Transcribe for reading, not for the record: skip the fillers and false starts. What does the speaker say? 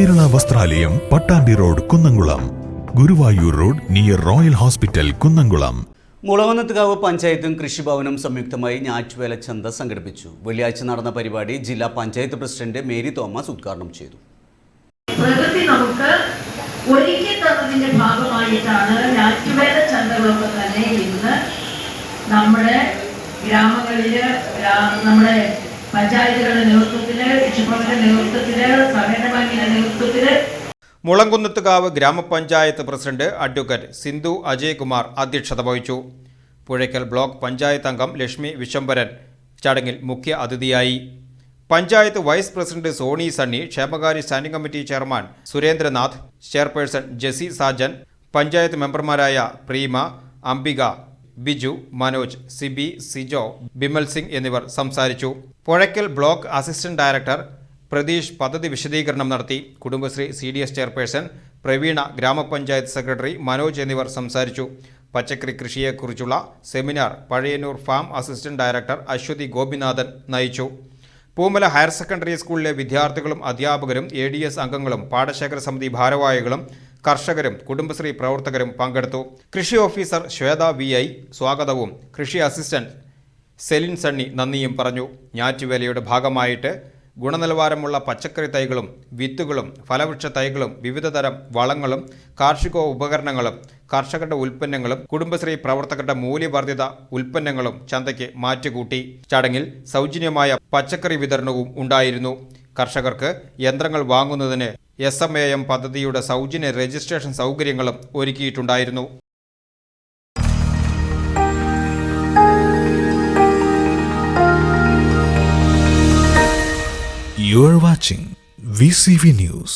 Kerala Vasthralayam, Pattambi road, Kunnamkulam. Guruvayur road near royal hospital, Kunnamkulam. Mulakunnathukavu പഞ്ചായത്തും കൃഷിഭവനും സംയുക്തമായി ഞാറ്റുവേല ചന്ത സംഘടിപ്പിച്ചു. വെള്ളിയാഴ്ച നടന്ന പരിപാടി ജില്ലാ പഞ്ചായത്ത് പ്രസിഡന്റ് മേരി തോമസ് ഉദ്ഘാടനം ചെയ്തു. പ്രകൃതി നമുക്ക് ഒരുക്കി തന്നതിന്റെ ഭാഗമായിട്ടാണ് ഞാറ്റുവേല ചന്തകളൊക്കെ തന്നെ ഇന്ന് നമ്മുടെ ഗ്രാമങ്ങളില്, നമ്മുടെ പഞ്ചായത്തുകളുടെ നേതൃത്വത്തില്, കൃഷിഭവന്റെ നേതൃത്വത്തില്, സഹകരണ ബാങ്കിന്റെ നേതൃത്വത്തില്. മുളങ്കുന്നത്തുകാവ് ഗ്രാമപഞ്ചായത്ത് പ്രസിഡന്റ് അഡ്വക്കേറ്റ് സിന്ധു അജയ്കുമാർ അധ്യക്ഷത വഹിച്ചു. പുഴയ്ക്കൽ ബ്ലോക്ക് പഞ്ചായത്ത് അംഗം ലക്ഷ്മി വിശ്വംഭരൻ ചടങ്ങിൽ മുഖ്യ അതിഥിയായി. പഞ്ചായത്ത് വൈസ് പ്രസിഡന്റ് സോണി സണ്ണി, ക്ഷേമകാര്യ standing committee chairman Surendranath, chairperson Jessy Sajan, panchayat മെമ്പർമാരായ പ്രീമ, അംബിക, ബിജു, മനോജ്, സിബി, സിജോ, ബിമൽ സിംഗ് എന്നിവർ സംസാരിച്ചു. Puzhakkal block assistant director Pratheesh പദ്ധതി വിശദീകരണം നടത്തി. കുടുംബശ്രീ CDS ചെയർപേഴ്സൺ പ്രവീണ, ഗ്രാമപഞ്ചായത്ത് സെക്രട്ടറി മനോജ് എന്നിവർ സംസാരിച്ചു. പച്ചക്കറി കൃഷിയെക്കുറിച്ചുള്ള seminar Pazhayannur farm assistant director Aswathi Gopinathan നയിച്ചു. പൂമല ഹയർ സെക്കൻഡറി സ്കൂളിലെ വിദ്യാർത്ഥികളും അധ്യാപകരും ADS അംഗങ്ങളും പാടശേഖര സമിതി ഭാരവാഹികളും കർഷകരും കുടുംബശ്രീ പ്രവർത്തകരും പങ്കെടുത്തു. കൃഷി ഓഫീസർ ശ്വേത VI സ്വാഗതവും കൃഷി അസിസ്റ്റന്റ് സെലിൻ സണ്ണി നന്ദിയും പറഞ്ഞു. ഞാറ്റുവേലയുടെ ഭാഗമായിട്ട് ഗുണനിലവാരമുള്ള പച്ചക്കറി തൈകളും വിത്തുകളും ഫലവൃക്ഷ തൈകളും വിവിധതരം വളങ്ങളും കാർഷിക ഉപകരണങ്ങളും കർഷകരുടെ ഉൽപ്പന്നങ്ങളും കുടുംബശ്രീ പ്രവർത്തകരുടെ മൂല്യവർദ്ധിത ഉൽപ്പന്നങ്ങളും ചന്തയ്ക്ക് മാറ്റുകൂട്ടി. ചടങ്ങിൽ സൗജന്യമായ പച്ചക്കറി വിതരണവും ഉണ്ടായിരുന്നു. കർഷകർക്ക് യന്ത്രങ്ങൾ വാങ്ങുന്നതിന് SMAM പദ്ധതിയുടെ സൗജന്യ രജിസ്ട്രേഷൻ സൗകര്യങ്ങളും ഒരുക്കിയിട്ടുണ്ടായിരുന്നു. You are watching VCV News.